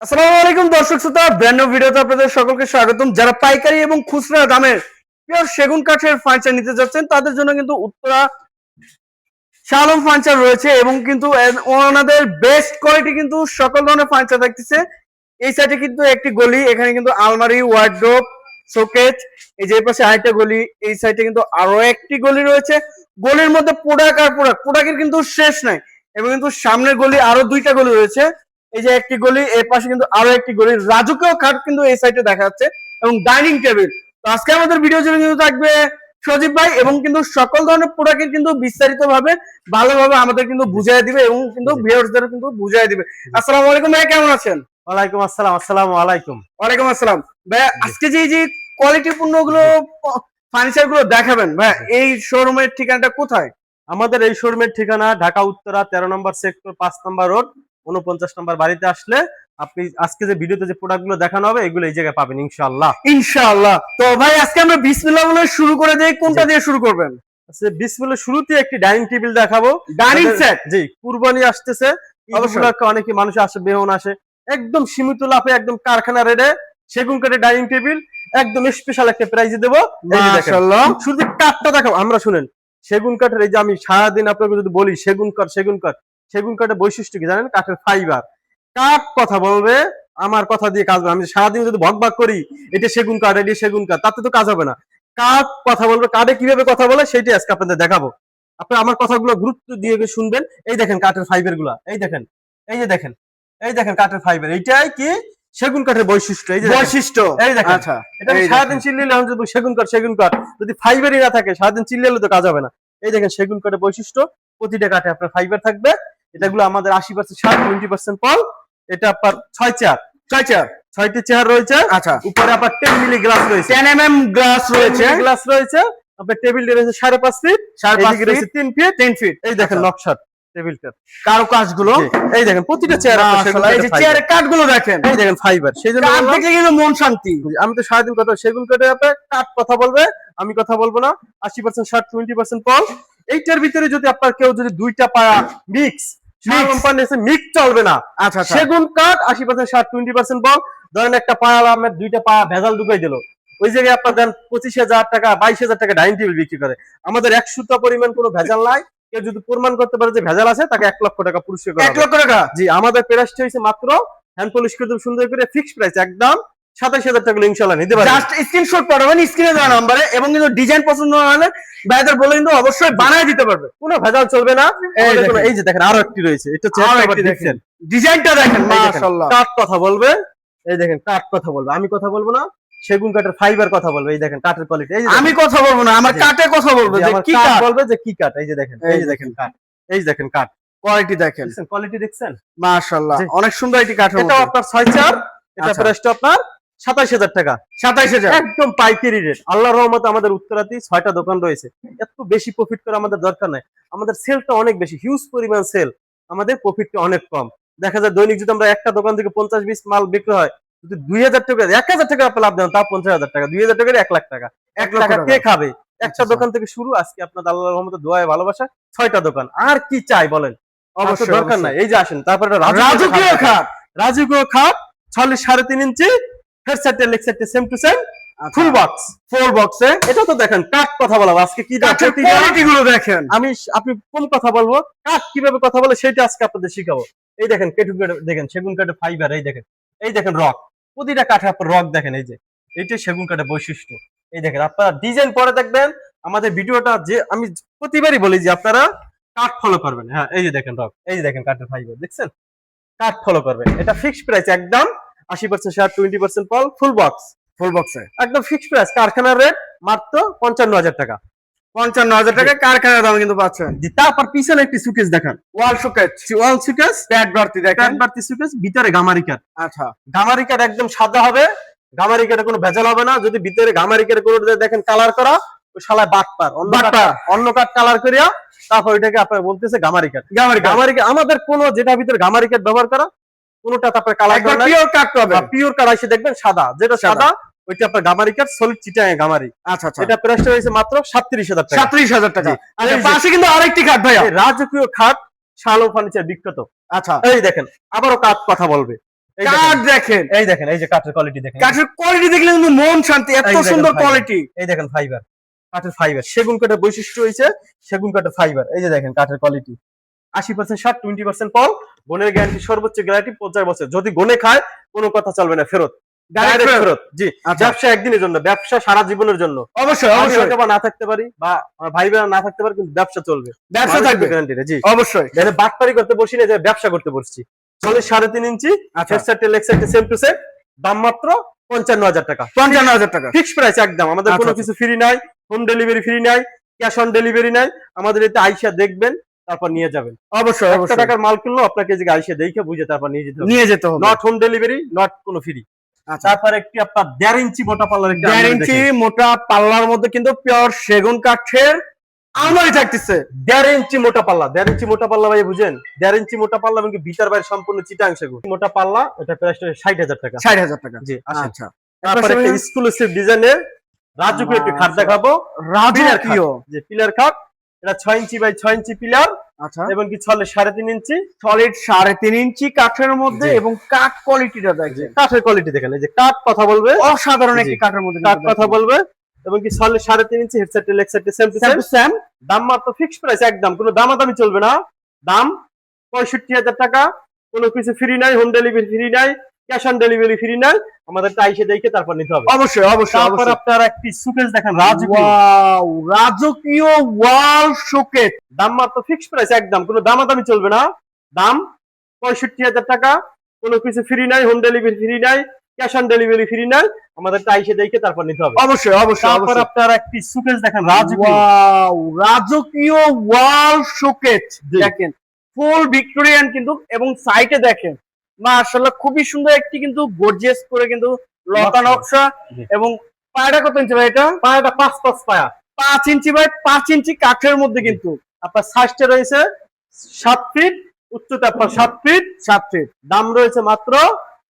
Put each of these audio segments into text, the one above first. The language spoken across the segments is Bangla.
আসসালামু আলাইকুম দর্শক শ্রোতা, ব্র্যান্ড নিউ ভিডিওতে আপনাদের সকলকে স্বাগতম। যারা পাইকারি এবং খুচরা দামের পিওর সেগুন কাঠের ফার্নিচার নিতে যাচ্ছেন তাদের জন্য কিন্তু উত্তরা শাহ আলম ফার্নিচার রয়েছে এবং কিন্তু ওনাদের বেস্ট কোয়ালিটি কিন্তু সকল ধরনের ফার্নিচার থাকতেছে। এই সাইডে কিন্তু একটি গলি, এখানে কিন্তু আলমারি, ওয়ার্ডরোব, শোকেস, এই যে পাশে আরেকটা গলি, এই সাইডে কিন্তু আরো একটি গলি রয়েছে। গলির মধ্যে প্রোডাক্ট আর প্রোডাক্টের কিন্তু শেষ নাই এবং কিন্তু সামনের গলি আরো দুইটা গলি রয়েছে। এই যে একটি গলি, এর পাশে কিন্তু আরো একটি গলি, রাজকীয় খাট কিন্তু এই সাইডে দেখা যাচ্ছে এবং ডাইনিং টেবিল। তো আজকে আমাদের ভিডিও জুড়ে কিন্তু থাকবে সজীব ভাই এবং কিন্তু সকল ধরনের প্রোডাক্টের কিন্তু বিস্তারিত ভাবে ভালোভাবে আমাদের কিন্তু বুঝাই দিবে এবং কিন্তু ভিউয়ারদের কিন্তু বুঝাই দিবে। আসসালামু আলাইকুম ভাই, কেমন আছেন? ওয়ালাইকুম আসসালাম। আসসালামু আলাইকুম। ওয়ালাইকুম আসসালাম ভাই। আজকে যে কোয়ালিটি পূর্ণ গুলো ফার্নিচার গুলো দেখাবেন ভাই, এই শোরুমের ঠিকানাটা কোথায়? আমাদের এই শোরুমের ঠিকানা ঢাকা উত্তরা 13 নম্বর সেক্টর 5 নম্বর রোড 49 নম্বর বাড়িতে আসলে আপনি আজকে যে ভিডিওতে যে প্রোডাক্ট গুলো দেখানো হবে এগুলো এই জায়গায় পাবেন ইনশাআল্লাহ। ইনশাআল্লাহ। তো ভাই আজকে আমরা বিসমিল্লাহ বলে শুরু করে দেই, কোনটা দিয়ে শুরু করবেন? আচ্ছা, বিসমিল্লাহ শুরুতে একটি ডাইনিং টেবিল দেখাবো। ডাইনিং সেট, জি, কুরবানি আসতেছে, ঈদগুলোকে অনেকে মানুষ আসে, মেহমান আসে, একদম সীমিত লাভে একদম কারখানা রেটে সেগুন কাঠের ডাইনিং টেবিল একদম স্পেশাল একটা প্রাইজে দেবো। মাশাআল্লাহ। শুধু কাঠটা দেখাবো, আমরা শুনেন সেগুন কাঠের, এই যে আমি সারাদিন আপনাকে যদি বলি সেগুন কাঠ সেগুন কাঠ, সেগুন কাঠের বৈশিষ্ট্য কি জানেন? কাঠের ফাইবার। কাঠ কথা বলবে, আমার কথা দিয়ে কাজ হবে। আমি সারাদিন যদি ভকভক করি এটা সেগুন কাঠ এটা সেগুন কাঠ, তাতে তো কাজ হবে না। কাঠ কথা বলবে, কাঠে কিভাবে কথা বলে সেটাই আজকে আপনাদের দেখাবো। আপনি আমার কথাগুলো গুরুত্ব দিয়ে শুনবেন। এই দেখেন কাঠের ফাইবার গুলা, এই দেখেন, এই যে দেখেন, এই দেখেন কাঠের ফাইবার, এইটাই কি সেগুন কাঠের বৈশিষ্ট্য। এই যে বৈশিষ্ট্য, এই দেখেন। আচ্ছা, এটা সারাদিন চিল্লিলে আমি যদি সেগুন কাঠ সেগুন কাঠ, যদি ফাইবারই না থাকে সারাদিন চিল্লিলে তো কাজ হবে না। এই দেখেন সেগুন কাঠের বৈশিষ্ট্য, প্রতিটা কাঠে আপনার ফাইবার থাকবে। এটাগুলো আমাদের 80% শার্ট, 20% পল। এটা আপনার 6 চেয়ার, 6টি চেয়ার রয়েছে। আচ্ছা, উপরে আপনার 10 মিলি গ্লাস রয়েছে, 10 গ্লাস রয়েছে, গ্লাস রয়েছে। আপনার টেবিলটা রয়েছে 5.5 ফিট, 5.5 রয়েছে 3 ফিট, 10 ফিট। এই দেখেন নকশা টেবিলটা, কারো কাজগুলো এই দেখেন প্রতিটা চেয়ার মাশাআল্লাহ। এই যে চেয়ারের কাঠগুলো দেখেন, এই দেখেন ফাইবার। সেই জন্য কাঠ দেখলে কিন্তু মন শান্তি। আমি তো সারাদিন কথা সেগুন কাঠে আপনার কাঠ কথা বলবে, আমি কথা বলবো না। 80% শার্ট, 20% পল। এইটার ভিতরে যদি আপনার কেউ যদি দুইটা পায়া মিক্স মিক্স চলবে না। আচ্ছা, সেগুন কাঠ 80% শার্ট, 20% পল। ধরেন একটা পায়া আলামের দুইটা পায়া ভেজাল ঢুকাই দিল, ওই জায়গায় আপনার দেন 25,000 টাকা 22,000 টাকা ডাইনিং টেবিল বিক্রি করে। আমাদের 100 পরিমাণ কোনো ভেজাল নাই। কেউ যদি প্রমাণ করতে পারে যে ভেজাল আছে তাকে 1 লক্ষ টাকা পুরস্কার করা হবে। 1 লক্ষ টাকা? জি, আমাদের প্রাইসটা হইছে মাত্র হ্যান্ড পলিশ করে দেব সুন্দর করে, ফিক্সড প্রাইস একদম 27,000 টাকা ইনশাআল্লাহ নিতে পারবেন। জাস্ট স্ক্রিনশট পাঠাবেন স্ক্রিনে দেওয়া নম্বরে এবং কিন্তু ডিজাইন পছন্দ না হলে ভাইদের বলে কিন্তু অবশ্যই বানায় দিতে পারবে, কোনো ভেজাল চলবে না। এই যে দেখেন আরো একটি রয়েছে, এটা দেখেন ডিজাইনটা দেখেন মাশাআল্লাহ। কাঠ কথা বলবে, এই দেখেন কাঠ কথা বলবে, আমি কথা বলবো না। সেগুন কাঠের ফাইবার কথা বলবে, এই দেখেন কাঠের কোয়ালিটি। এই যে আমি কথা বলবো না, আমার কাঠে কথা বলবে যে কি কাঠ বলবে, যে কি কাঠ। এই যে দেখেন, এই যে দেখেন কাঠ, এই যে দেখেন কাঠ কোয়ালিটি দেখেন, কোয়ালিটি দেখছেন মাশাআল্লাহ, অনেক সুন্দর একটি কাঠ। এটা আপনার 6 চার, এটা প্রাইসটা আপনার 27,000 টাকা। 27,000 একদম পাইকারি রেট। আল্লাহর রহমতে আমাদের উত্তরাতে 6টা দোকান রয়েছে। এত বেশি প্রফিট করে আমাদের দরকার নাই, আমাদের সেলটা অনেক বেশি, হিউজ পরিমাণ সেল, আমাদের প্রফিটটা অনেক কম। দেখা যায় দৈনিক যদি আমরা একটা দোকান থেকে 50-20 মাল বিক্রি হয়, যদি 2,000 টাকা 1,000 টাকা আপনি লাভ দেন, তাও 50,000 টাকা, 2,000 টাকা 1 লাখ টাকা। 1 লাখ টাকা কে খাবে? একটা দোকান থেকে শুরু। আজকে আপনাদের আল্লাহর রহমতে দোয়ায় ভালোবাসা 6টা দোকান, আর কি চাই বলেন? অবশ্যই দরকার নাই। এই যে আসেন, তারপরে রাজকীয় খাট, রাজকীয় খাট 46 3.5 inch, head set leg set same to same, full box, 4 বক্সে। এটা তো দেখেন কাঠ কথা বলা, আজকে কি কোয়ালিটি গুলো দেখেন। আপনি কোন কথা বলবো, কাঠ কিভাবে কথা বলে সেটা আজকে আপনাদের শিখাবো। এই দেখেন কেটু দেখেন, সেগুন কাঠের ফাইবার। এই দেখেন, এই দেখেন রক, প্রতিটা কাঠে আপনার রক দেখেন। এই যে এইটাই সেগুন কাঠের বৈশিষ্ট্য। এই দেখেন আপনারা ডিজাইন পরে দেখবেন আমাদের ভিডিওটা, যে আমি প্রতিবারই বলি যে আপনারা কাঠ ফলো করবেন। হ্যাঁ, এই যে দেখেন রক, এই যে দেখেন কাঠের ফাইবার, দেখছেন? কাঠ ফলো করবেন। এটা ফিক্সড প্রাইস একদম 80% শার্ট, 20% পল, ফুল বক্স, ফুল বক্সে একদম ফিক্সড প্রাইস। কারখানার রেট মাত্র 55,000 টাকা। 55,000 টাকা কারখানার দাম কিন্তু পাচ্ছেন। তারপর পিছনে একটি সুকেস দেখান, ওয়াল শোকেস, ওয়াল সুকেস, প্যাড ভর্তি দেখেন, প্যাড ভর্তি সুকেস, ভিতরে গামারি কাঠ। আচ্ছা, গামারি কাঠ একদম সাদা হবে, গামারি কাঠে কোনো ভেজাল হবে না। যদি ভিতরে গামারি কাঠে কোনো দেখেন কালার করা, ওই শালায় বাটপার, অন্য কাঠ কালার করিয়া তারপর ওইটাকে আপনার বলতেছে গামারি কাঠ। গামারি কাঠ আমাদের কোন যেটা ভিতরে গামারি কাঠ ব্যবহার করা, কোনটা তারপরে কালার করা, পিওর কাঠ পাবে। পিওর কাঠ এসে দেখবেন সাদা, যেটা সাদা ওইটা আপনার গামারি কাঠ, সলিড চিটাং গামারি। আচ্ছা, এটা প্রাইসটা হয়েছে মাত্র 37,000 টাকা। 37,000 টাকা। আর পাশে কিন্তু আরেকটি কাঠ ভাইয়া, রাজকীয় খাট, শাহ আলম ফার্নিচার বিখ্যাত। আচ্ছা, এই দেখেন আবারও কাঠ কথা বলবে, এই কাঠ দেখেন, এই যে কাঠের কোয়ালিটি দেখেন, কাঠের কোয়ালিটি দেখলে কিন্তু মন শান্তি, এত এই দেখেন সুন্দর fiber। কোয়ালিটি। এই দেখেন ফাইবার, কাঠের ফাইবার, সেগুন কাঠের বৈশিষ্ট্য হয়েছে সেগুন কাঠের ফাইবার। এই যে দেখেন কাঠের কোয়ালিটি, 80% ষাট, 20% পল, বনের গ্যারান্টি সর্বোচ্চ গ্যারান্টি 50 বছর। যদি গনে খায় কোনো কথা চলবে না, ফেরত, Direct ডাইরেক্ট ফেরত। ফেরত। জি, আচ্ছা। ব্যবসা একদিনের জন্য, ব্যবসা সারা জীবনের জন্য। অবশ্যই আমি অবশ্যই হয়তো বা না থাকতে পারি, বা আমার ভাই বোনেরা না থাকতে পারে, কিন্তু ব্যবসা চলবে, ব্যবসা থাকবে, গ্যারান্টি। জি, অবশ্যই। মানে বাটপারি করতে বসি না, যে ব্যবসা করতে বসছি। 3.5 ইঞ্চি আচ্ছা, headset leg side same to same, দাম মাত্র 55,000 টাকা। 55,000 টাকা। ফিক্স প্রাইস একদম, আমাদের আচ্ছা, কোনো আচ্ছা। কিছু ফ্রি নাই, হোম ডেলিভারি ফ্রি নাই, ক্যাশ অন ডেলিভারি নাই। আমাদের এতে আইসা দেখবেন, তারপর নিয়ে যাবেন। অবশ্যই 1 অবশ্যই টাকার মাল কিনলো আপনাকে এই জায়গায় আইসা দেখে বুঝে তারপর নিয়ে যেতে হবে। নিয়ে যেতে হবে। নট হোম ডেলিভারি, নট কোনো ফ্রি। আচ্ছা, তারপর একটি আপনার 1.5 ইঞ্চি মোটা পাল্লার একটা 1.5 ইঞ্চি মোটা পাল্লার মধ্যে কিন্তু পিওর সেগুন কাঠের আলমারি থাকতেছে। 1.5 ইঞ্চি মোটা পাল্লা, 1.5 ইঞ্চি মোটা পাল্লা ভাই বুঝেন, 1.5 ইঞ্চি মোটা পাল্লা এবং ভিতর বাইরে সম্পূর্ণ চিটাং সেগুন মোটা পাল্লা। এটা প্রাইস 60,000 টাকা। 60,000 টাকা। জি, আসেন। আচ্ছা, তারপর একটা এক্সক্লুসিভ ডিজাইনের রাজকীয় একটি খাট দেখাবো। রাজকীয়, যে পিলার খাট, এটা 6 ইঞ্চি বাই 6 ইঞ্চি পিলার, আচ্ছা, এবং কি ছলে 3.5 ইঞ্চি সলিড 3.5 ইঞ্চি কাঠের মধ্যে, জি। এবং কাঠ কোয়ালিটিটা দেখেন কাঠের কোয়ালিটি দেখেন, এই যে কাঠ কথা বলবে, অসাধারণ জি। একটি কাঠের মধ্যে কাঠ কথা বলবে, এবং কি ছলে 3.5 inch headset leg side same to same. Same. দাম মাত্র ফিক্স প্রাইস একদম, কোনো দামাদামি চলবে না। দাম 65,000 টাকা। কোনো কিছু ফ্রি নাই, হোম ডেলিভারি ফ্রি নাই, ক্যাশ অন ডেলিভারি ফ্রি নাই। আমাদের আইসে দেখে তারপর নিতে হবে। অবশ্যই অবশ্যই তারপর অবশ্যই। আপনার একটি সুকেস দেখেন, রাজকীয়, ওয়াও, রাজকীয় ওয়াল শোকেস। দাম মাত্র ফিক্স প্রাইস একদম, কোনো দামাদামি চলবে না। দাম 65,000 টাকা। কোনো কিছু ফ্রি নাই, হোম ডেলিভারি ফ্রি নাই, ক্যাশ অন ডেলিভারি ফ্রি নাই। আমাদের আইসে দেখে তারপর নিতে হবে। অবশ্যই অবশ্যই তারপর অবশ্যই। আপনার একটি সুকেস দেখেন, রাজকীয়, ওয়াও, রাজকীয় ওয়াল শোকেস জি। দেখেন, ফুল ভিক্টোরিয়ান কিন্তু, এবং সাইডে দেখেন মাশাআল্লাহ খুবই সুন্দর একটি কিন্তু গর্জিয়াস করে কিন্তু লতা নকশা। জি। এবং পায়রা কত ইঞ্চি ভাই এটা? পায়াটা 5 পায়া, 5 ইঞ্চি বাই 5 ইঞ্চি কাঠের মধ্যে কিন্তু। আপনার সাইজটা রয়েছে 7 ফিট, উচ্চতা আপনার 7 ফিট। 7 ফিট। দাম রয়েছে মাত্র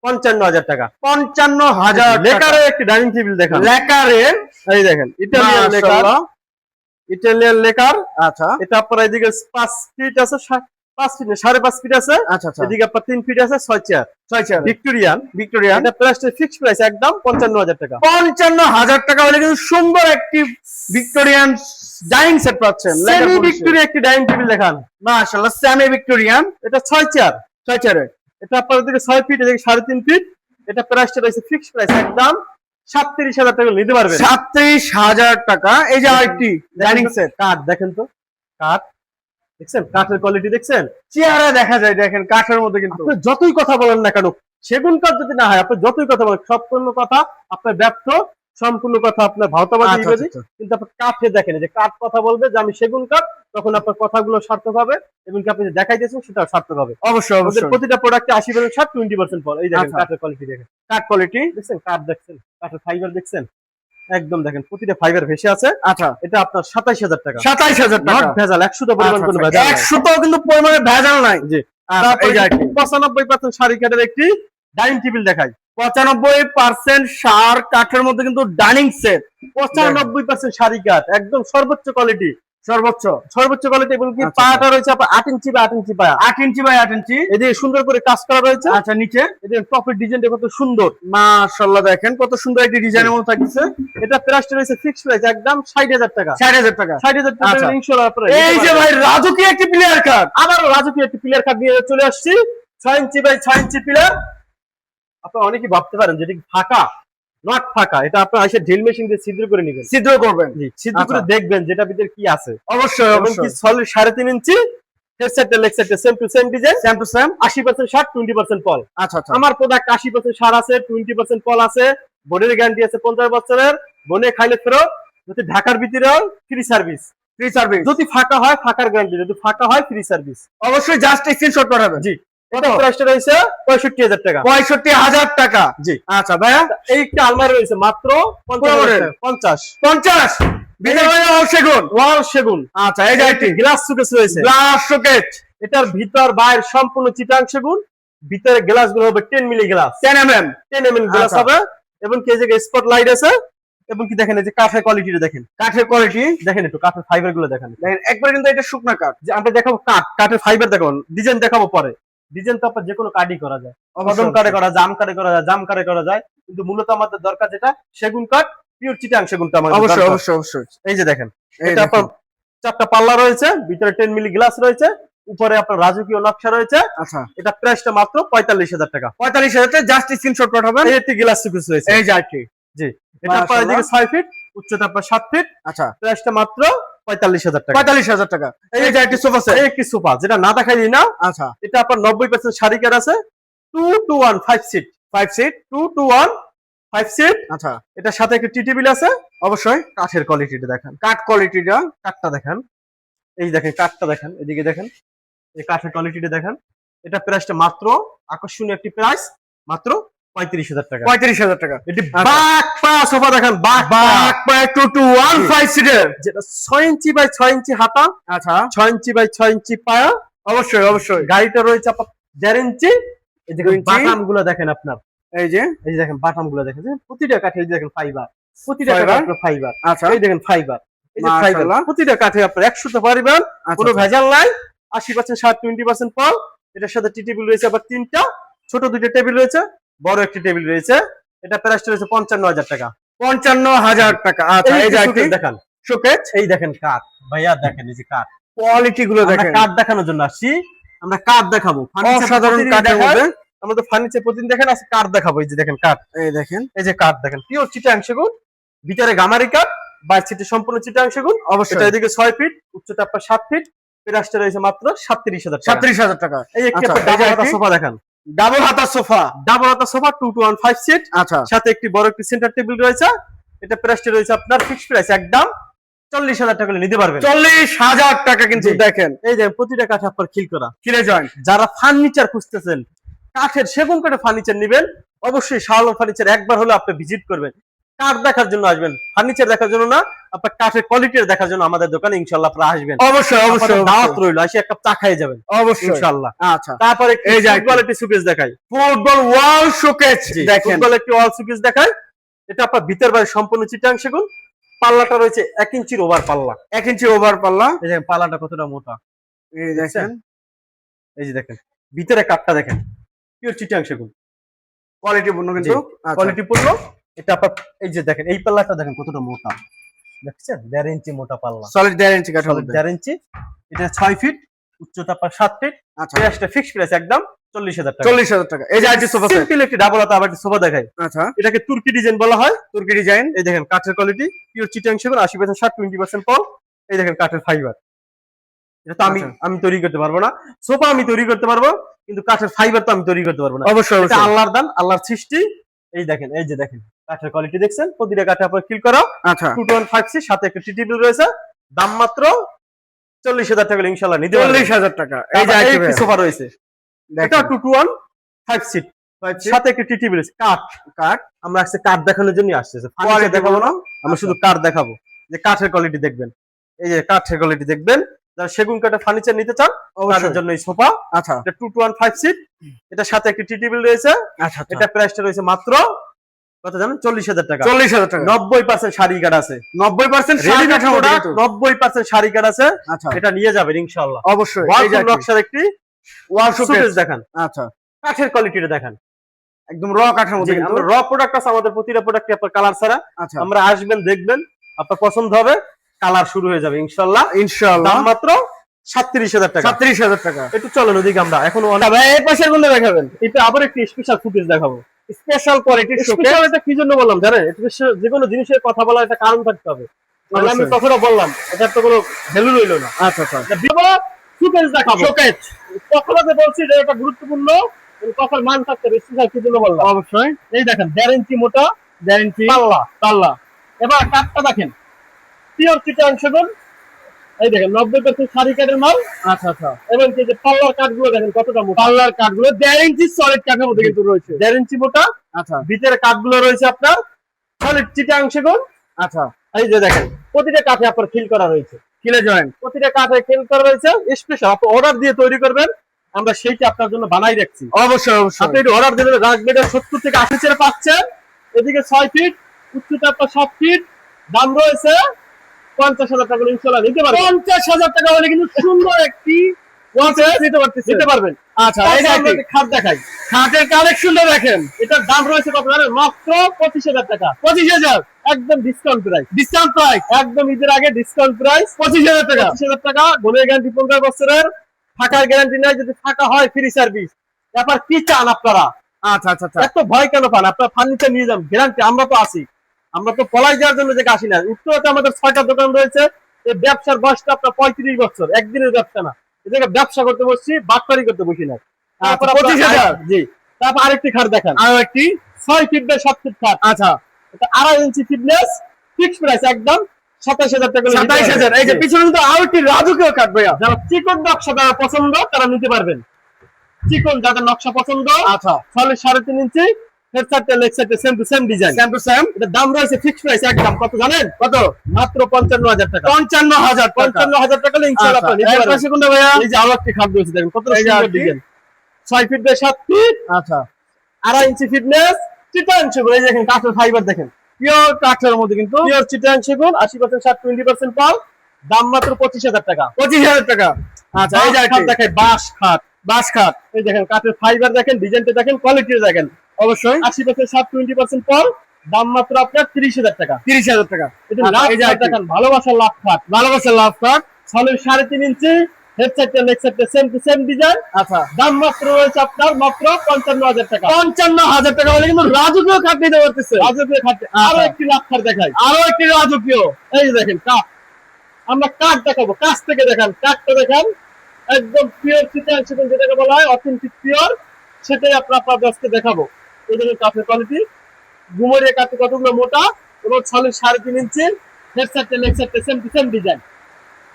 55,000 টাকা। 55,000 লেকারের একটি ডাইনিং টেবিল দেখান, লেকারের, এই দেখেন, ইটালিয়ান লেকার, মাশাআল্লাহ। Italian lacquer. আচ্ছা এটা আপনার এদিকে 5 ফিট আছে, 5 ফিট না 5.5 ফিট আছে। আচ্ছা আচ্ছা, এদিকে আপনার 3 ফিট আছে, 6 চেয়ার, 6 চেয়ার ভিক্টোরিয়ান। ভিক্টোরিয়ান। এটা প্রাইসটা ফিক্স প্রাইস একদম 55,000 টাকা। 55,000 টাকা হলে কিন্তু সুন্দর একটি ভিক্টোরিয়ান ডাইনিং সেট পাচ্ছেন। সেমি ভিক্টোরিয়া একটি ডাইনিং টেবিল দেখান, মাশাআল্লাহ, সেমি ভিক্টোরিয়ান, এটা 6 চেয়ার, 6 চেয়ারের। এটা আপনার এদিকে 6 ফিট, এদিকে 3.5 ফিট। এটা প্রাইসটা রয়েছে ফিক্স প্রাইস একদম 37,000 টাকা নিতে পারবেন। 37,000 টাকা। এই যে আরেকটি ডাইনিং সেট, কাঠ দেখেন তো, কাঠ দেখছেন, কাঠের কোয়ালিটি দেখছেন, চেয়ারে দেখা যায় দেখেন কাঠের মধ্যে কিন্তু। আপনি যতই কথা বলেন না কেন, সেগুন কাঠ যদি না হয়, আপনি যতই কথা বলেন, সম্পূর্ণ কথা আপনার ব্যর্থ, সম্পূর্ণ কথা আপনার ভাওতাবাদী আচ্ছা, ইবাদী। আচ্ছা, কিন্তু আপনি কাঠে দেখেন, যে কাঠ কথা বলবে যে আমি সেগুন কাঠ, তখন আপনার কথাগুলো সার্থক হবে, এবং কি আপনি যে দেখাইতেছেন সেটাও সার্থক হবে। অবশ্যই আমাদের অবশ্যই। প্রতিটা প্রোডাক্টে 80% ছাড়, 20% ফল। এই দেখেন আচ্ছা। কাঠের কোয়ালিটি দেখেন, কাঠ কোয়ালিটি, দেখছেন কাঠ দেখছেন, কাঠের ফাইবার দেখছেন, একদম দেখেন প্রতিটা ফাইবার ভেসে আছে। আচ্ছা, এটা আপনার 27,000 টাকা। 27,000 নট টাকা। ভেজাল, 100 পরিমাণ কোনো ভেজাল নাই। 100টাও কিন্তু পরিমাণে ভেজাল নাই। জি। আচ্ছা, তারপরে এই যে আরেকটি 95% শাড়ি কাঠের একটি ডাইনিং টেবিল দেখাই। 95% সার কাঠের মধ্যে কিন্তু ডাইনিং সেট, 95% শাড়ি কাঠ, একদম সর্বোচ্চ কোয়ালিটি, সর্বোচ্চ সর্বোচ্চ কোয়ালিটি। এবং কি আচ্ছা, পায়াটা রয়েছে আপনার 8 ইঞ্চি বা 8 ইঞ্চি পায়া, 8 ইঞ্চি বাই 8 ইঞ্চি। এদিকে সুন্দর করে কাজ করা রয়েছে। আচ্ছা, নিচে এদিকে টপের ডিজাইনটা কত সুন্দর, মাশাআল্লাহ দেখেন কত সুন্দর একটি ডিজাইনের মধ্যে থাকছে। এটা প্রাইসটা রয়েছে ফিক্স প্রাইস একদম 60,000 টাকা। 60,000 টাকা। 60,000 আচ্ছা। টাকা ইনশাআল্লাহ আপনারা এই নিতে যে পারবেন। ভাই রাজকীয় একটি প্লেয়ার কার্ড। আবারও রাজকীয় একটি পিলার কাঠ নিয়ে চলে আসছি, 6 ইঞ্চি বাই 6 ইঞ্চি পিলার। আপনারা অনেকেই ভাবতে পারেন যেটা ফাঁকা, নট ফাঁকা, এটা আপনারা এসে ড্রিল মেশিন দিয়ে ছিদ্র করে নেবেন। ছিদ্র করবেন, জি, ছিদ্র করে আচ্ছা। দেখবেন যেটা ভিতরে কি আছে। অবশ্যই এবং কি অবশ্যই। Solid 3.5 inch headset leg side same to same design, same to same. 80% shirt, 20% পল। আচ্ছা আচ্ছা, আমার প্রোডাক্ট 80% সার আছে, 20% পল আছে, বোনের গ্যারান্টি আছে 50 বছরের, বনে খাইলে ফেরত, যদি ঢাকার ভিতরে হয় ফ্রি সার্ভিস, ফ্রি সার্ভিস। যদি ফাঁকা হয় ফাঁকার গ্যারান্টি, যদি ফাঁকা হয় ফ্রি সার্ভিস। অবশ্যই জাস্ট স্ক্রিনশট পাঠাবেন। জি, এটা প্রাইসটা রয়েছে 65,000 টাকা। 65,000 টাকা। জি। আচ্ছা ভাইয়া, এই একটা আলমারি রয়েছে মাত্র 50। 50 বিজয় ভাই সেগুন। ওয়াল সেগুন। আচ্ছা, এই যে একটি গ্লাস সুকেস রয়েছে, গ্লাস শোকেট, এটার ভিতর বাইরে সম্পূর্ণ চিটাং সেগুন। ভিতরে গ্লাস গুলো হবে 10 milli glass, 10 mm 10 mm glass আচ্ছা। হবে। এবং কি এই যে স্পট লাইট আছে, এবং কি দেখেন এই যে কাঠের কোয়ালিটিটা দেখেন, কাঠের কোয়ালিটি দেখেন একটু কাঠের ফাইবার গুলো দেখেন। দেখেন একবার কিন্তু এটা শুকনা কাঠ। যে আমরা দেখাবো কাঠ, কাঠের ফাইবার দেখাবো, ডিজাইন দেখাবো পরে। ডিজাইন তো আপনার যে কোনো কাঠই করা যায়, কদম কাঠে করা যায়, আম কাঠে করা যায়, জাম কাঠে করা যায়, কিন্তু মূলত আমাদের দরকার যেটা সেগুন কাঠ, পিওর চিটাং সেগুনটা আমাদের অবশ্যই দরকার। অবশ্যই অবশ্যই। এই যে দেখেন, এই এটা আপনার 4টা পাল্লা রয়েছে, ভিতরে 10 মিলি গ্লাস রয়েছে, উপরে আপনার রাজকীয় নকশা রয়েছে। আচ্ছা, এটা প্রাইসটা মাত্র 45,000 টাকা। 45,000 জাস্ট স্ক্রিনশট পাঠাবেন। এই একটি গ্লাস সুকেস রয়েছে, এই যে আরকি। জি। এটা আপনার এদিকে 6 ফিট, উচ্চতা আপনার 7 ফিট, আচ্ছা, প্রাইসটা মাত্র 45,000 টাকা। 45,000 টাকা। এই যে একটি সোফা সেট। এই একটি সোফা, যেটা না দেখাইলি না, আচ্ছা, এটা আপনার 90% শাড়ি কাঠ আছে, 2 to 1 5 seat, 5 seat. 2 to 1 5 seat. আচ্ছা, এটার সাথে একটা টি টেবিল আছে। অবশ্যই কাঠের কোয়ালিটিটা দেখেন, কাঠ কোয়ালিটিটা। কাঠটা দেখেন, এই দেখেন কাঠটা দেখেন, এদিকে দেখেন, এই কাঠের কোয়ালিটিটা দেখেন। এটা প্রাইসটা মাত্র আকর্ষণীয় একটি প্রাইস, মাত্র 35,000 টাকা। 35,000 টাকা। এটি বাক পা সোফা দেখেন, বাক বাক পায় 2 to 1 5 সিটের। যেটা 6 ইঞ্চি বাই 6 ইঞ্চি হাতা, আচ্ছা, 6 ইঞ্চি বাই 6 ইঞ্চি পায়া। অবশ্যই অবশ্যই। গাড়িটা রয়েছে আপনার 1.5 ইঞ্চি। এই দেখেন 2 ইঞ্চি। বাটাম গুলো দেখেন আপনার, এই যে এই যে দেখেন বাটাম গুলো দেখেন, প্রতিটা কাঠে এই যে দেখেন ফাইবার, প্রতিটা Fiber? কাঠে আপনার ফাইবার। আচ্ছা, এই দেখেন ফাইবার, এই যে ফাইবার, মাশাআল্লাহ। প্রতিটা কাঠে আপনার 100তে পারিবেন, আচ্ছা, কোনো ভেজাল নাই। 80% শার্ট, 20% ফল। এটার সাথে টি টেবিল রয়েছে আবার 3টা, ছোট 2টা টেবিল রয়েছে, বড় একটি টেবিল রয়েছে। এটা প্রাইসটা রয়েছে 55,000 টাকা। 55,000 টাকা। আচ্ছা, এই যে একটি দেখেন শোকেস। এই দেখেন কাঠ, ভাইয়া দেখেন এই যে কাঠ। কোয়ালিটি গুলো আমরা দেখেন, কাঠ দেখানোর জন্য আসছি, আমরা কাঠ দেখাবো। অসাধারণ কাঠের মধ্যে। আমাদের ফার্নিচার প্রতিদিন দেখেন, আজকে কাঠ দেখাবো। এই যে দেখেন কাঠ, এই দেখেন, এই যে কাঠ দেখেন, পিওর চিটাং সেগুন, ভিতরে গামারি কাঠ, বাইরে সিটে সম্পূর্ণ চিটাং সেগুন। অবশ্যই। এটা এদিকে 6 ফিট, উচ্চতা আপনার 7 ফিট, প্রাইসটা রয়েছে মাত্র 37,000 টাকা। 37,000 টাকা। এই একটি আচ্ছা, আপনার এই যে ডাবল হাতা একটি সোফা দেখেন, ডাবল হাতা সোফা। ডাবল হাতা সোফা 2 to 1 5 সিট, আচ্ছা, সাথে একটি বড় একটি সেন্টার টেবিল রয়েছে। এটা প্রাইসটা রয়েছে আপনার ফিক্সড প্রাইস একদম 40,000 টাকা নিতে পারবেন। 40,000 টাকা কিন্তু জি। দেখেন, এই যে প্রতিটা কাঠ আপনার খিল করা। কিলে জয়েন্ট। যারা ফার্নিচার খুঁজতেছেন, কাঠের সেগুন কাঠের ফার্নিচার নেবেন, অবশ্যই শাহ আলম ফার্নিচার একবার হলে আপনি ভিজিট করবেন। কাঠ দেখার জন্য আসবেন, ফার্নিচার দেখার জন্য না, আপনার কাঠের কোয়ালিটি দেখার জন্য আমাদের দোকানে ইনশাআল্লাহ আপনারা আসবেন। অবশ্যই অবশ্যই আপনাদের দাওয়াত রইল, এসে একটা চা খেয়ে যাবেন অবশ্যই ইনশাআল্লাহ। আচ্ছা, তারপরে এই যে ফুটবল একটি সুকেস দেখাই, ফুটবল ওয়াল শোকেস দেখেন, ফুটবল একটি ওয়াল সুকেস দেখাই। এটা আপনার ভিতর বাইরে সম্পূর্ণ চিটাং সেগুন। পাল্লাটা রয়েছে 1 ইঞ্চির ওভার পাল্লা। 1 ইঞ্চি ওভার পাল্লা। এই যে পাল্লাটা কতটা মোটা, এই দেখেন, এই যে দেখেন ভিতরে কাঠটা দেখেন, পিওর চিটাং সেগুন, কোয়ালিটি পূর্ণ কিন্তু। কোয়ালিটি পূর্ণ। এটা আপনার এই যে দেখেন, এই পাল্লাটা দেখেন কতটা মোটা, দেখছেন 1.5 ইঞ্চি মোটা পাল্লা, সলিড 1.5 ইঞ্চি কাঠের সলিড মধ্যে। 1.5 ইঞ্চি। এটা 6 ফিট, উচ্চতা আপনার 7 ফিট। আচ্ছা, প্রাইসটা ফিক্সড প্রাইস একদম 40,000 টাকা। 40,000 টাকা। এই যে একটি সোফা সেট। সিম্পল একটি ডাবল হাতা আবার একটি সোফা দেখাই, আচ্ছা, এটাকে তুর্কি ডিজাইন বলা হয়। তুর্কি ডিজাইন। এই দেখেন কাঠের কোয়ালিটি, পিওর চিটাং সেগুন, 80% শার্ট, 20% ফল। এই দেখেন কাঠের ফাইবার। এটা তো আমি আচ্ছা। আমি তৈরি করতে পারবো না, সোফা আমি তৈরি করতে পারবো, কিন্তু কাঠের ফাইবার তো আমি তৈরি করতে পারবো না। অবশ্যই এটা অবশ্যই। আল্লাহর দান, আল্লাহর সৃষ্টি। এই দেখেন, এই যে দেখেন কাঠের কোয়ালিটি দেখছেন, প্রতিটা কাঠে আপনার ফিল করা। আচ্ছা, 2 to 1 5 সিট, সাথে একটা টি টেবিল রয়েছে। দাম মাত্র 40,000 টাকা ইনশাআল্লাহ নিতে পারবেন। 40,000 টাকা। এই এই যে যে একটি সোফা রয়েছে, এটা দেখেন, 2 to 1 5 সিট, সাথে একটা টি টেবিল রয়েছে। কাঠ, কাঠ আমরা আজকে কাঠ দেখানোর জন্য আসছে, Quality দেখাবো না, আমরা আচ্ছা। শুধু কাঠ দেখাবো, যে কাঠের কোয়ালিটি দেখবেন। এই যে কাঠের কোয়ালিটি দেখবেন, যারা সেগুন কাঠের ফার্নিচার নিতে চান তাদের অবশ্যই। জন্য এই সোফা। আচ্ছা, এটা 2 to 1 5 সিট, এটার সাথে একটা টি টেবিল রয়েছে। আচ্ছা, এটা প্রাইসটা রয়েছে মাত্র কত জানেন, 40,000 টাকা। 40,000 টাকা। 90% শাড়ি কাঠ আছে, 90% শাড়ি রেডি কাঠের মধ্যে কিন্তু। 90% শাড়ি কাঠ আছে। আচ্ছা, এটা নিয়ে যাবেন ইনশাআল্লাহ। অবশ্যই। এই যে ওয়ালপুল একটি নকশার একটি ওয়াল শোকেস। শোকেস দেখান, আচ্ছা, কাঠের কোয়ালিটিটা দেখান। একদম র কাঠের মধ্যে কিন্তু। আমরা র প্রোডাক্ট আছে, আমাদের প্রতিটা প্রোডাক্টে আপনার কালার ছাড়া। আচ্ছা, আমরা আসবেন, দেখবেন, আপনার পছন্দ হবে, কালার শুরু হয়ে যাবে ইনশাআল্লাহ। ইনশাআল্লাহ। দাম মাত্র 37,000 টাকা। 37,000 টাকা। একটু চলেন ওদিকে, আমরা এখন ভাই এই পাশের গুলো দেখাবেন। এটা আবার একটি স্পেশাল ফুটেজ দেখাবো। স্পেশাল কোয়ালিটির শোকেস। স্পেশাল এটা কি জন্য বললাম জানেন, যে কোনো জিনিসের কথা বলা একটা কারণ থাকতে হবে। তাহলে আমি অবশ্যই। কথাটা বললাম, এটার তো কোনো ভ্যালু রইলো না। আচ্ছা, আচ্ছা, ফুটেজ দেখাবো। শোকেস। কথাটা যে বলছি যে এটা গুরুত্বপূর্ণ, কথার মান থাকতে হবে, স্পেশাল কি জন্য বললাম। অবশ্যই। এই দেখেন 1.5 ইঞ্চি মোটা, 1.5 ইঞ্চি পাল্লা পাল্লা। এবার কাঠটা দেখেন, পিওর চিটাং সেগুন। এই দেখেন 90% শাড়ি কাঠের মাল। আচ্ছা, আচ্ছা, এবং এই যে পাল্লার কাঠগুলো দেখেন কতটা মোটা, পাল্লার কাঠগুলো 1.5 ইঞ্চি সলিড কাঠের মধ্যে কিন্তু রয়েছে। 1.5 ইঞ্চি মোটা। আচ্ছা, ভিতরে কাঠগুলো রয়েছে আপনার সলিড চিটাং সেগুন। আচ্ছা, এই যে দেখেন প্রতিটা কাঠে আপনার ফিল করা রয়েছে, কিলে জয়েন্ট। প্রতিটা কাঠে ফিল করা রয়েছে। স্পেশাল আপনি অর্ডার দিয়ে তৈরি করবেন, আমরা সেইটা আপনার জন্য বানাই রাখছি। অবশ্যই অবশ্যই। আপনি অর্ডার দিলে রাজবেডে 70 থেকে 80 চেয়ার পাচ্ছেন। এদিকে 6 ফিট, উচ্চতা আপনার 7 ফিট। দাম রয়েছে 50,000 টাকা ইনশাআল্লাহ নিতে পারবেন। 50,000 টাকা হলে কিন্তু সুন্দর একটি নিতে পারবেন। আচ্ছা, এই যে আমরা একটা খাট দেখাই। খাটের কালেকশনটা দেখেন, এটার দাম রয়েছে কত জানেন? মাত্র 25,000 টাকা। 25,000 একদম ডিসকাউন্ট প্রাইস। ডিসকাউন্ট প্রাইস, একদম ঈদের আগে ডিসকাউন্ট প্রাইস। 25,000 টাকা। 25,000 টাকা। গুণের গ্যারান্টি 15 বছরের, ফাঁকার গ্যারান্টি নাই, যদি ফাঁকা হয় ফ্রি সার্ভিস। ব্যাপার কি চান আপনারা? আচ্ছা আচ্ছা আচ্ছা, এত ভয় কেন পান? আপনার ফার্নিচার নিয়ে যান, গ্যারান্টি। আমরা তো আছি, আমরা তো পলাই দেওয়ার জন্য যে আসি না। উত্তরাতে আমাদের 6টা দোকান রয়েছে। এই ব্যবসার বয়সটা আপনার 35 বছর, একদিনের ব্যবসা না। এটাকে ব্যবসা করতে বসছি, বাটপারি করতে বসি না। তারপর 25,000 জি। তারপর আরেকটি খাট দেখান, আরো একটি 6 ফিট বাই 7 ফিট খাট। আচ্ছা, এটা 2.5 ইঞ্চি ফিটনেস, ফিক্সড প্রাইস একদম 27,000 টাকা। 27,000। এই যে পিছনে কিন্তু আরো একটি রাজকীয় কাঠ ভাইয়া, যারা চিকন নকশা যারা পছন্দ তারা নিতে পারবেন। চিকন যাদের নকশা পছন্দ, আচ্ছা, 6.5 ইঞ্চি, হেড সাইডটা লেগ সাইডটা same to same design. Same to same. এটা দাম রয়েছে ফিক্সড প্রাইস একদম। কত জানেন? কত? মাত্র 55,000 টাকা। 55,000 টাকা। 55,000 টাকা হলে ইনশাআল্লাহ আচ্ছা, আপনি নিতে এর পারবেন। পাশে কোনটা ভাইয়া? এই যে আরো একটি খাট রয়েছে, দেখেন কত এই যে সুন্দর আরেকটি। ডিজাইন। 6 ফিট বাই 7 ফিট, আচ্ছা, 2.5 ইঞ্চি ফিটনেস, চিটাং সেগুন। এই দেখেন কাঠের ফাইবার দেখেন, পিওর কাঠের মধ্যে কিন্তু পিওর চিটাং সেগুন। 80% 20% পাল। দাম মাত্র 25,000 টাকা। 25,000 টাকা। আচ্ছা, এই যে খাট আরেকটি দেখায়, বাঁশ খাট। বাঁশ খাট, এই দেখেন কাঠের ফাইবার দেখেন, ডিজাইনটা দেখেন, কোয়ালিটি দেখেন। অবশ্যই 80% 20% পাল। দাম মাত্র আপনার 30,000 টাকা। 30,000 টাকা। এটা আচ্ছা, লাভ এই যে খাট আরেকটি দেখেন, ভালোবাসার লাভ খাট। ভালোবাসার লাভ কাঠ। 3.5 ইঞ্চি, হেড সাইডটা লেগ সাইডটা সেম টু সেম ডিজাইন। আচ্ছা, দাম মাত্র রয়েছে আপনার মাত্র 55,000 টাকা। 55,000 টাকা হলে কিন্তু রাজকীয় খাট নিতে পারতেছে। রাজকীয় খাট। আরো একটি লাভ খাট দেখাই। আরো একটি রাজকীয়, এই যে দেখেন কাঠ। আমরা কাঠ দেখাবো, কাছ থেকে দেখান, কাঠটা দেখান। একদম পিওর চিটাং সেগুন, যেটাকে বলা হয় অথেন্টিক পিওর, সেটাই আপনাদের আজকে দেখাবো। এই দেখেন কাঠের কোয়ালিটি, ঘুমরিয়া কাঠ কতগুলো মোটা, এবং 3.5 ইঞ্চি, হেড সাইডটা লেগ সাইডটা সেম টু সেম ডিজাইন।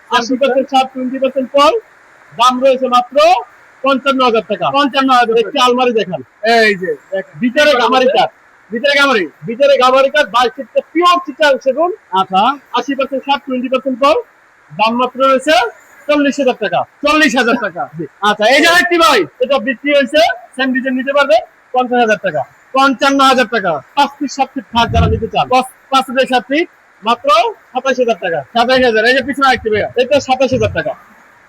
80% ছাড়, 20% কম। দাম রয়েছে মাত্র 55,000 টাকা। 55,000 একটি আলমারি দেখান, এই যে দেখেন, ভিতরে গামারি কাঠ, ভিতরে গামারি। ভিতরে গামারি কাঠ, 22 ফিটটা পিওর চিটাং সেগুন। আচ্ছা, 80% ছাড়, 20% কম। দাম মাত্র রয়েছে 40,000 টাকা। 40,000 টাকা। আচ্ছা, এই যে আরেকটি ভাই, এটা বিক্রি হয়েছে, সেম ডিজাইন নিতে পারবে 50,000 টাকা। 55,000 টাকা। 5 ফিট 7 ফিট খাট যারা নিতে চান, 5 থেকে 7 ফিট, মাত্র 27,000 টাকা। 27,000। এই যে পিছনে আরেকটি ভাইয়া, এটা 27,000 টাকা।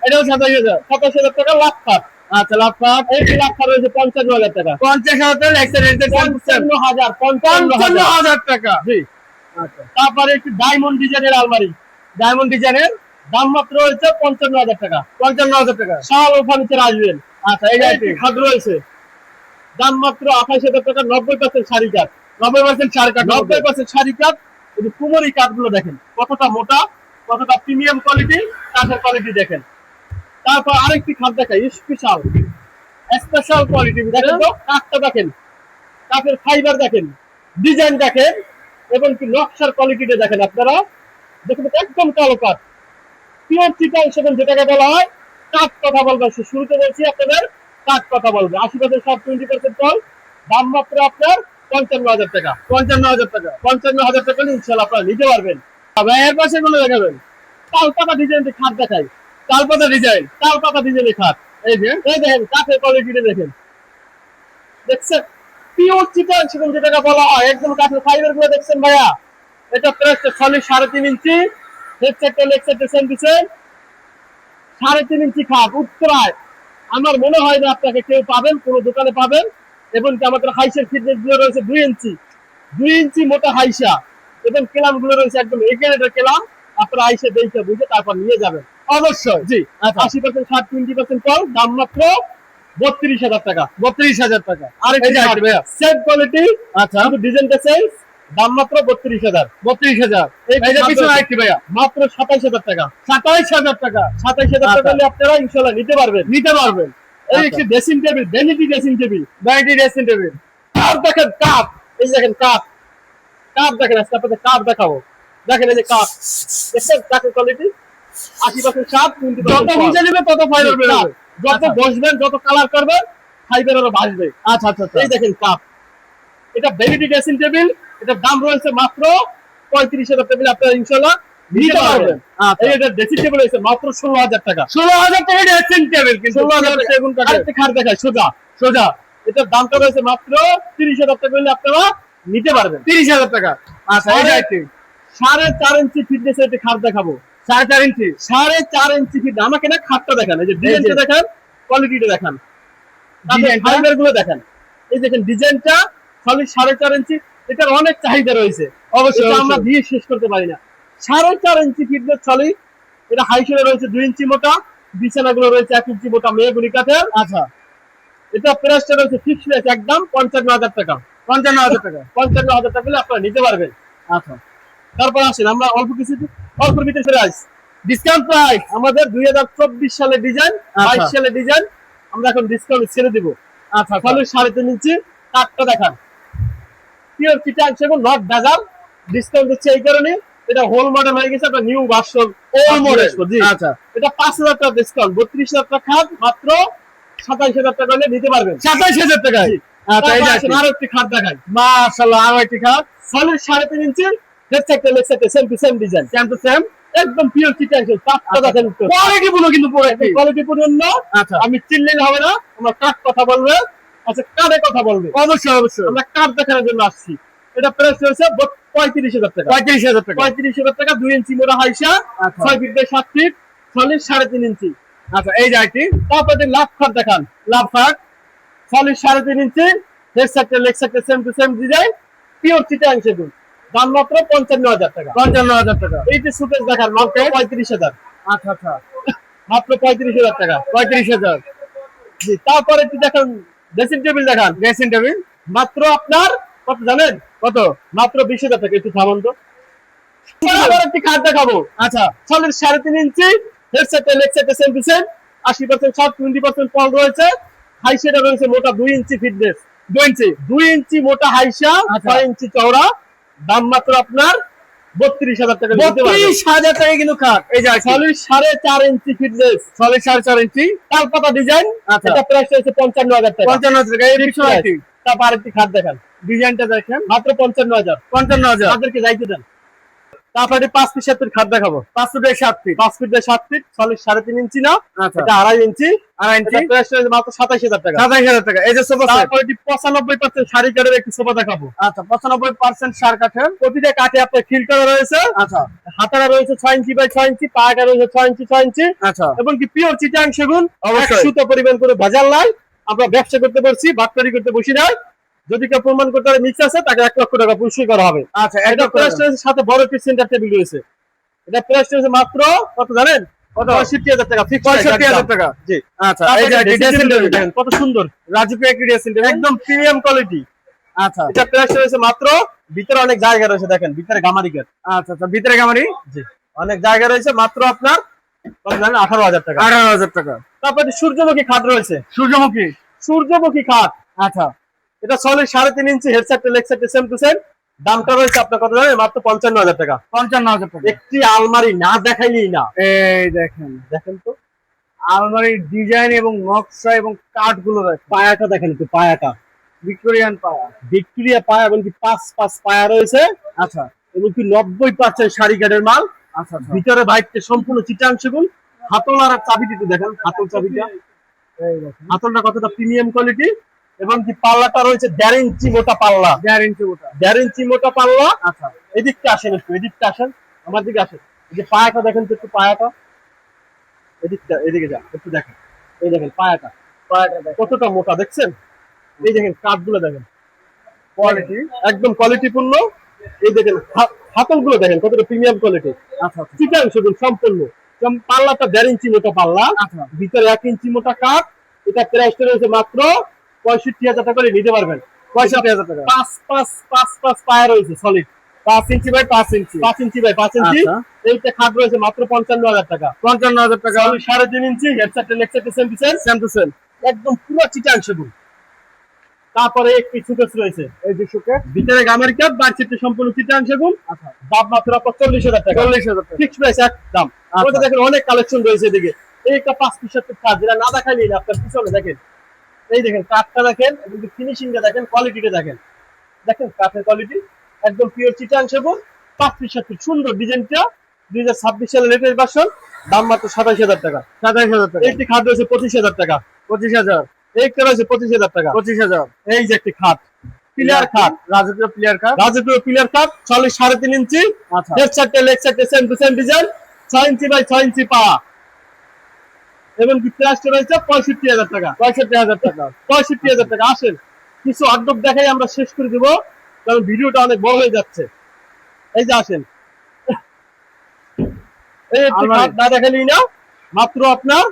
এটাও 27,000। 27,000 টাকা লাখ খাট। আচ্ছা, লাভ কাঠ। এই লাখ খাট রয়েছে 55,000 টাকা। 50,000 টাকা এক্সেলেন্ট, 55,000, 55,000 টাকা। জি। আচ্ছা, তারপরে একটি ডায়মন্ড ডিজাইনের আলমারি, ডায়মন্ড ডিজাইনের দাম মাত্র রয়েছে 55,000 টাকা। 55,000 টাকা। শাল ও ফার্নিচার আসবেন। আচ্ছা, এই যে এই আরেকটি, একটি খাট রয়েছে, দাম মাত্র 28,000 টাকা। 90% শাড়ি কাঠ, 90% ছাড় কাঠ। 90% শাড়ি কাঠ। এই যে কুমোরি কাঠগুলো দেখেন কতটা মোটা, কতটা প্রিমিয়াম কোয়ালিটি, কাঠের কোয়ালিটি দেখেন। তারপর আরেকটি খাট দেখাই, স্পেশাল স্পেশাল কোয়ালিটি দেখেন তো, কাঠটা দেখেন, কাঠের ফাইবার দেখেন, ডিজাইন দেখেন, এবং কি নকশার কোয়ালিটিটা দেখেন। আপনারা দেখুন, একদম কালো কাঠ, পিওর চিটাং সেগুন, যেটাকে বলা হয় কাঠ। কথা বলবেন, শুরুতে বলছি আপনাদের কাঠ কথা বলবে। 80% 20% কম। দাম মাত্র আপনার 55,000 টাকা। 55,000 টাকা। 55,000 টাকা ইনশাল্লাহ আপনারা নিতে পারবেন। ভাই, এর পাশে কোনটা দেখাবেন? তালপাতা ডিজাইনের খাট দেখাই, তালপাতা ডিজাইন, তালপাতা ডিজাইনের খাট। এই যে এই দেখেন কাঠের কোয়ালিটিটা দেখেন, দেখছেন পিওর চিটাং সেগুন, যেটাকে বলা হয় একদম কাঠের ফাইবার গুলো দেখছেন ভাইয়া। এটা প্রাইসটা 3.5 ইঞ্চি, হেড সাইডটা লেগ সাইডটা সেম টু সেম। 3.5 ইঞ্চি খাট উত্তরায়। আমার মনে হয় না আপনাকে কেউ পাবেন, কোনো দোকানে পাবেন। এবং কি আমাদের হাইসের ফিটনেস গুলো রয়েছে 2 ইঞ্চি, 2 ইঞ্চি মোটা হাইসা, এবং কেলাম গুলো রয়েছে একদম একের কেলাম। আপনারা হাইসে দেখে বুঝে তারপর নিয়ে যাবেন অবশ্যই। জি। আচ্ছা, 80% ছাড়, 20% কম। দাম মাত্র 32,000 টাকা। 32,000 টাকা। আর এই যে আরেকটি ভাইয়া, সেম কোয়ালিটি, আচ্ছা, শুধু ডিজাইনটা চেঞ্জ। দাম মাত্র 32,000। 32,000। এই এই যে পিছনে আরেকটি ভাইয়া, মাত্র 27,000 টাকা। 27,000 টাকা। 27,000 টাকা আচ্ছা। হলে আপনারা ইনশাল্লাহ নিতে পারবেন। নিতে পারবেন। এই আচ্ছা। একটি dressing table, vanity dressing table. Vanity dressing table. Cup দেখেন, কাপ। এই যে দেখেন কাপ, কাপ দেখেন। আজকে আপনাদের কাপ দেখাবো। দেখেন এই যে কাপ, দেখছেন কাঠের কোয়ালিটি। 80% কাপ, 20% যত বুঝে নেবে তত ফাইবার বেরোবে। যত বসবেন, যত কালার করবেন, ফাইবার আরো ভাসবে। আচ্ছা আচ্ছা আচ্ছা। এই দেখেন কাপ, এটা ভ্যানিটি ড্রেসিং টেবিল। এটার দাম রয়েছে মাত্র 35,000 টেবিল আপনারা ইনশাল্লাহ নিতে পারবেন। আচ্ছা। এই এটা ড্রেসিং টেবিল হয়েছে মাত্র 16,000 টাকা। 16,000 টাকা ড্রেসিং টেবিল, কিন্তু 16,000 টাকা। সেগুন কাঠের। আরেকটি খাট দেখায় সোজা, সোজা। এটার দামটা রয়েছে মাত্র 30,000 টাকা হলে আপনারা নিতে পারবেন। 30,000 টাকা। আচ্ছা, এই যে আরেকটি, 4.5 ইঞ্চি ফিটনেস একটি খাট দেখাবো। 4.5 ইঞ্চি। 4.5 ইঞ্চি ফিট। আমাকে না খাটটা দেখান, এই যে ডিজাইনটা দেখান, কোয়ালিটিটা দেখান, ডিজাইনটা? ফাইবার গুলো দেখান। এই দেখেন ডিজাইনটা সলিড 4.5 ইঞ্চি। এটার অনেক চাহিদা রয়েছে, অবশ্যই, এটা আমরা অবশ্যই। দিয়ে শেষ করতে পারি না। 4.5 ইঞ্চি ফিটনেস সলিড। এটা হাইশোলে রয়েছে 2 ইঞ্চি মোটা, বিছানাগুলো রয়েছে 1 ইঞ্চি মোটা মেহগনি কাঠের। আচ্ছা, এটা প্রাইসটা রয়েছে ফিক্সড প্রাইস একদম 55,000 টাকা। 55,000 টাকা। 55,000 টাকা হলে আপনারা নিতে পারবেন। আচ্ছা, তারপর আসেন আমরা অল্প ভিতরে প্রাইস ডিসকাউন্ট প্রাইস। আমাদের 2024 সালের ডিজাইন, 22 সালের ডিজাইন আমরা এখন ডিসকাউন্ট ছেড়ে দিব। আচ্ছা, সলিড 3.5 ইঞ্চি কাঠটা দেখান, পিওর চিটাং সেগুন, নট বাজার। ডিসকাউন্ট দিচ্ছে এই কারণে, এটা হোল মডেল হয়ে গেছে, আপনার নিউ ভার্সন ওল মডেল। জি। আচ্ছা, এটা 5,000 টাকা ডিসকাউন্ট, 32,000 টাকা খাট, মাত্র 27,000 টাকা হলে নিতে পারবেন। 27,000 টাকায়। আচ্ছা, এই যে আরো একটি খাট দেখাই, মাশাআল্লাহ, আরো একটি খাট। Solid 3.5 inch, head side leg side same to same design, same to same. একদম পিওর চিটাং সেগুন। কাঠটা দেখেন একটু, কোয়ালিটি পুরো কিন্তু পুরো একই। কোয়ালিটি পূর্ণ। আচ্ছা, আমি চিনলেন হবে না, আমরা কাঠ কথা বলবে। আচ্ছা, কাঠে কথা বলবে, অবশ্যই, অবশ্যই। আমরা কাঠ দেখানোর জন্য আসছি। এটা প্রাইস রয়েছে 35,000 টাকা। 35,000 টাকা। 35,000 টাকা, 2 ইঞ্চি মোটা হাইসা, আচ্ছা। 6 fit by 7 feet, solid 3.5 inch. আচ্ছা, এই যে আইটি তারপরে লাভ খাট দেখান, লাভ খাট solid 3.5 inch, head side leg side same to same design, pure Chittagong সেগুন, দাম মাত্র 55,000 টাকা। 55,000 টাকা। এইটি সুকেস দেখান, মাত্র 35,000। আচ্ছা, আচ্ছা, মাত্র 35,000 টাকা। 35,000। জি। তারপরে একটু দেখান, ড্রেসিং টেবিল দেখান, ড্রেসিং টেবিল মাত্র আপনার কত জানেন? কত? মাত্র 20,000 টাকা। একটু থামান তো। আবার একটি খাট দেখাবো, আচ্ছা, solid 3.5 inch, head side leg side same to same, 80% short, 20% পল রয়েছে। হাইসেটা রয়েছে মোটা 2 ইঞ্চি ফিটনেস, 2 ইঞ্চি। 2 ইঞ্চি মোটা হাইসা, আচ্ছা। 6 ইঞ্চি চওড়া, দাম মাত্র আপনার 32,000 টাকা। 32,000 টাকায় কিন্তু খাট। এই যে আইটি solid 4.5 inch fitness, solid 4.5 inch. তালপাতা ডিজাইন। আচ্ছা। এটা প্রাইস রয়েছে 55,000 টাকা। 55,000 টাকা। এই পিছনে আইটি তারপর আরেকটি খাট দেখান, ডিজাইনটা দেখেন, মাত্র 55,000। 55,000। তাদেরকে যাইতে দেন। তারপরে 5 ফিট 7 ফিট খাট দেখাবো, 5 foot by 7 feet. 5 feet by 7 feet, solid 3.5 inch না, আচ্ছা, এটা 2.5 ইঞ্চি। 2.5 ইঞ্চি। এটা প্রাইস রয়েছে মাত্র 27,000 টাকা। 27,000 টাকা। এই যে সোফা সেট। তারপরে 95% শাড়ি কাঠের একটি সোফা দেখাবো। আচ্ছা, 95% সার কাঠের। প্রতিটা কাঠে আপনার ফিল করা রয়েছে, আচ্ছা, হাতারা রয়েছে 6 ইঞ্চি বাই 6 ইঞ্চি, পায়াটা রয়েছে 6 ইঞ্চি 6 ইঞ্চি, আচ্ছা, এবং কি পিওর চিটাং সেগুন। অবশ্যই। 1 সুতো পরিমাণ করে বাজার নাই, আমরা ব্যবসা করতে পারছি, বাটপারি করতে বসি নাই। যদি কেউ প্রমাণ করতে পারে মিক্স আছে, তাকে 1 লক্ষ টাকা পুরস্কার করা হবে। আচ্ছা, এটা এটা প্রাইস রয়েছে, সাথে বড় একটি সেন্টার টেবিল রয়েছে। এটা প্রাইস রয়েছে মাত্র কত জানেন? কত? 65,000 টাকা। ফিক্স 65,000 টাকা। জি। আচ্ছা, এই যে আইটি ড্রেসিং টেবিল দেখেন, কত সুন্দর, রাজুকে একটি ড্রেসিং টেবিল। একদম প্রিমিয়াম কোয়ালিটি। আচ্ছা, এটা প্রাইস রয়েছে মাত্র, ভিতরে অনেক জায়গা রয়েছে, দেখেন ভিতরে গামারি গেট। আচ্ছা, আচ্ছা, ভিতরে গামারি। জি, অনেক জায়গা রয়েছে, মাত্র আপনার কত জানেন? 18,000 টাকা। 18,000 টাকা। তারপরে সূর্যমুখী খাট রয়েছে, সূর্যমুখী। সূর্যমুখী খাট। আচ্ছা, এটা solid 3.5 inch, head side leg side same to same, দামটা রয়েছে আপনার কত জানেন? মাত্র 55,000 টাকা। 55,000 টাকা। একটি আলমারি না দেখাইলেই না। এই দেখেন, দেখেন তো, আলমারির ডিজাইন এবং নকশা এবং কাঠগুলো দেখেন, পায়াটা দেখেন একটু, পায়াটা ভিক্টোরিয়ান পায়া। ভিক্টোরিয়া পায়া, এবং কি 5 পায়া রয়েছে, আচ্ছা, এবং কি 90% শাড়ি কাঠের মাল। আচ্ছা, আচ্ছা, ভিতরে বাইকটা সম্পূর্ণ চিটাং সেগুন। হাতল আর চাবিটি একটু দেখেন, হাতল চাবিটা, এই দেখেন, হাতলটা কতটা প্রিমিয়াম কোয়ালিটি, এবং কি পাল্লাটা রয়েছে 1.5 ইঞ্চি মোটা পাল্লা, 1.5 ইঞ্চি ওটা। 1.5 ইঞ্চি মোটা পাল্লা। আচ্ছা, এদিকটা আসেন একটু, এদিকটা আসেন, আমার দিকে আসেন। এই যে পায়াটা দেখেন তো একটু, পায়াটা এদিকটা, এদিকে যান একটু দেখেন। এই দেখেন পায়াটা, পায়াটা দেখেন, কতটা মোটা দেখছেন? এই দেখেন কাঠগুলো দেখেন, কোয়ালিটি। একদম কোয়ালিটিপূর্ণ। এই দেখেন হাতলগুলো দেখেন কতটা প্রিমিয়াম কোয়ালিটি, আচ্ছা, আচ্ছা, চিটাং সেগুন সম্পূর্ণ। পাল্লাটা 1.5 ইঞ্চি মোটা পাল্লা, আচ্ছা, ভিতরে 1 ইঞ্চি মোটা কাঠ। এটা প্রাইসটা রয়েছে মাত্র 65,000 টাকা করে নিতে পারবেন। 65,000 টাকা। 5 পায়া রয়েছে solid, 5 inch by 5 inch. 5 inch by 5 inch. আচ্ছা। এইটা খাট রয়েছে মাত্র 55,000 টাকা। 55,000 টাকা। Solid 3.5 inch, head side leg side same to same, same to same. একদম পুরো চিটাং সেগুন। তারপরে একটি সুকেস রয়েছে, এই যে সুকে। ভিতরে গামারি কাপ, বাইরে সম্পূর্ণ চিটাং সেগুন। আচ্ছা, দাম মাত্র আপনার 40,000 টাকা। 40,000 টাকা। ফিক্সড প্রাইস একদম। আচ্ছা। ওটা দেখেন অনেক কালেকশন রয়েছে এদিকে। এই একটা 5 পিস কাজ, যেটা না দেখাইলেই না, আপনার পিছনে দেখেন। এই দেখেন কাঠটা দেখেন, এবং ফিনিশিংটা দেখেন, কোয়ালিটিটা দেখেন। দেখেন কাঠের কোয়ালিটি, একদম পিওর চিটাং সেগুন। 5 পিস সুন্দর ডিজাইনটা, 2026 সালের লেটেস্ট ভার্সন, দাম মাত্র 27,000 টাকা। 27,000 টাকা। একটি খাট রয়েছে 25,000 টাকা। 25,000। একটা রয়েছে 25,000 টাকা। 25,000। এই যে একটি খাট, পিলার খাট, রাজকীয় প্লেয়ার কাপ। রাজকীয় পিলার খাট, সলিড 3.5 ইঞ্চি, আচ্ছা, head side leg side same to same design, 6 inch by 6 inch পা, এবং কি প্রাইসটা রয়েছে 65,000 টাকা। 65,000 টাকা। 65,000 টাকা। আসেন কিছু অর্ডার দেখাই আমরা শেষ করে দিব, কারণ ভিডিওটা অনেক বড় হয়ে যাচ্ছে। এই যে আসেন, এই একটি আলমারি। খাট না দেখালেই না, মাত্র আপনার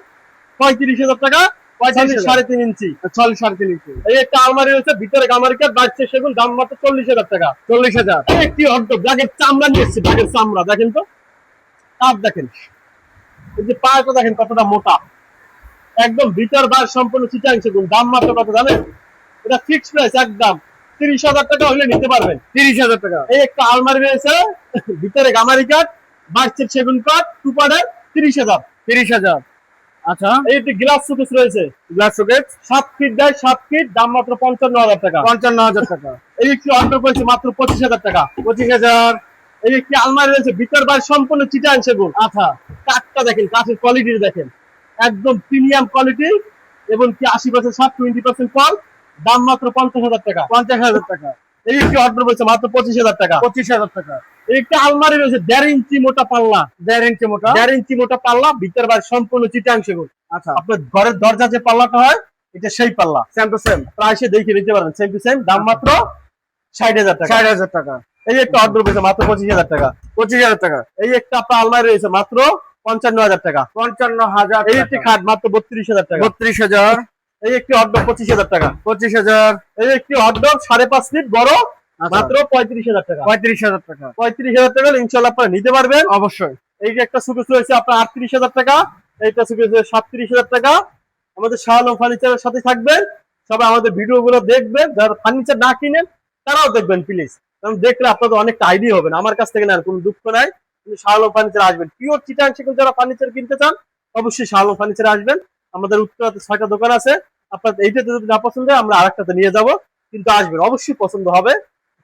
35,000 টাকা, 35,000 3.5 ইঞ্চি। 3.5 ইঞ্চি। এই একটা আলমারি রয়েছে, ভিতরে গামারি কাঠ, বাইরে সেগুন, দাম মাত্র 40,000 টাকা। 40,000। এই একটি অর্ডার ব্যাগের চামড়া নিয়ে এসেছি, ব্যাগের চামড়া দেখেন তো, কাপ দেখেন, এই যে পাটা দেখেন কতটা মোটা, একদম ভিতর বাইরে সম্পূর্ণ চিটাং সেগুন, দাম মাত্র কত জানেন? এটা ফিক্সড প্রাইস, একদম 30,000 টাকা হলে নিতে পারবেন। 30,000 টাকা। এই একটা আলমারি রয়েছে, ভিতরে গামারি কাঠ, বাইরে সেগুন কাঠ, টুপাডার, 30,000। 30,000। আচ্ছা, এই একটি গ্লাস শোকেস রয়েছে, glass showcase 7 feet by 7 feet, দাম মাত্র 55,000 টাকা। 55,000 টাকা। এই একটি অর্ডার করেছে মাত্র 25,000 টাকা। 25,000। এই একটি আলমারি রয়েছে, ভিতর বাইরে সম্পূর্ণ চিটাং সেগুন। আচ্ছা, কাঠটা দেখেন, কাঠের কোয়ালিটি দেখেন, একদম প্রিমিয়াম কোয়ালিটি, এবং কি 80% সাত, 20% কম, দাম মাত্র 50,000 টাকা। 50,000 টাকা। এই একটি অর্ডার করেছে মাত্র 25,000 টাকা। 25,000 টাকা। এই একটি আলমারি রয়েছে 1.5 ইঞ্চি মোটা পাল্লা, 1.5 ইঞ্চি মোটা। 1.5 ইঞ্চি মোটা পাল্লা, ভিতর বাইরে সম্পূর্ণ চিটাং সেগুন। আচ্ছা, আপনার ঘরের দরজা যে পাল্লাটা হয়, এটা সেই পাল্লা, সেম টু সেম। প্রাইসে দেখে নিতে পারবেন, সেম টু সেম, দাম মাত্র 60,000 টাকা। 60,000 টাকা। এই একটা অর্ডার করেছে মাত্র 25,000 টাকা। 25,000 টাকা। এই একটা আপনার আলমারি রয়েছে মাত্র 55,000 টাকা। 55,000 এই একটি খাট মাত্র 32,000 টাকা। 32,000। এই একটি অর্ডার 25,000 টাকা। 25,000। এই একটি অর্ডার 5.5 ফিট বড়, আচ্ছা, মাত্র 35,000 টাকা। 35,000 টাকা। 35,000 টাকা ইনশাআল্লাহ আপনারা নিতে পারবেন। অবশ্যই। এই যে একটা সুকেস রয়েছে আপনার 38,000 টাকা, এইটা সুকেস 37,000 টাকা। আমাদের শাহ আলম ফার্নিচারের সাথে থাকবেন, সবাই আমাদের ভিডিও গুলো দেখবেন, যারা ফার্নিচার না কিনেন তারাও দেখবেন প্লিজ, কারণ দেখলে আপনাদের অনেকটা আইডিয়া হবে না। আমার কাছ থেকে না কোনো দুঃখ নাই, কিন্তু শাহ আলম ফার্নিচার আসবেন, পিওর চিটাং সেগুন যারা ফার্নিচার কিনতে চান অবশ্যই শাহ আলম ফার্নিচারে আসবেন। আমাদের উত্তরাতে 6টা দোকান আছে, আপনার এইটাতে যদি না পছন্দ হয় আমরা আরেকটাতে নিয়ে যাব, কিন্তু আসবেন অবশ্যই পছন্দ হবে।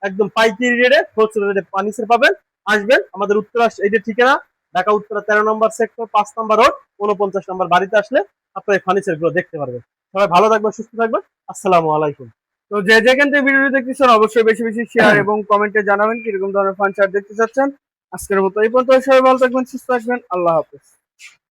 একদম পাইকারি রেটে, হোলসেল রেটে ফার্নিচার পাবেন। আসবেন আমাদের উত্তরা, এইটা ঠিকানা ঢাকা উত্তরা 13 নম্বর সেক্টর, 5 নম্বর রোড, 49 নম্বর বাড়িতে আসলে আপনার এই ফার্নিচার গুলো দেখতে পারবেন। সবাই ভালো থাকবেন, সুস্থ থাকবেন, আসসালামু আলাইকুম। তো যে যেখান থেকে ভিডিওটি দেখতেছেন অবশ্যই বেশি বেশি শেয়ার এবং কমেন্টে জানাবেন কিরকম ধরনের ফার্নিচার দেখতে চাচ্ছেন। আজকের মতো এই পর্যন্ত, সবাই ভালো থাকবেন, সুস্থ থাকবেন, আল্লাহ হাফেজ।